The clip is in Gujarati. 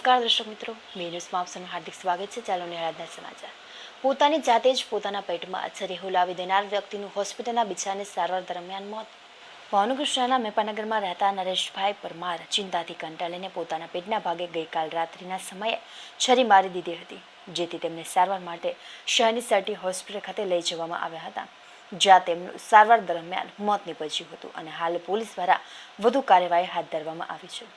નમસ્કાર દર્શક મિત્રો, મે ન્યૂઝમાં આપ સૌનું હાર્દિક સ્વાગત છે. ચાલો નિહાળના સમાચાર. પોતાની જાતે જ પોતાના પેટમાં અછરી હુલાવી દેનાર વ્યક્તિનું હોસ્પિટલના બિછાને સારવાર દરમિયાન મોત. ભાવનગર શહેરના મેપાનગરમાં રહેતા નરેશભાઈ પરમાર ચિંતાથી કંટાળીને પોતાના પેટના ભાગે ગઈકાલ રાત્રિના સમયે છરી મારી દીધી હતી, જેથી તેમને સારવાર માટે શહેરની સર્ટી હોસ્પિટલ ખાતે લઈ જવામાં આવ્યા હતા, જ્યાં તેમનું સારવાર દરમિયાન મોત નીપજ્યું હતું અને હાલ પોલીસ દ્વારા વધુ કાર્યવાહી હાથ ધરવામાં આવી છે.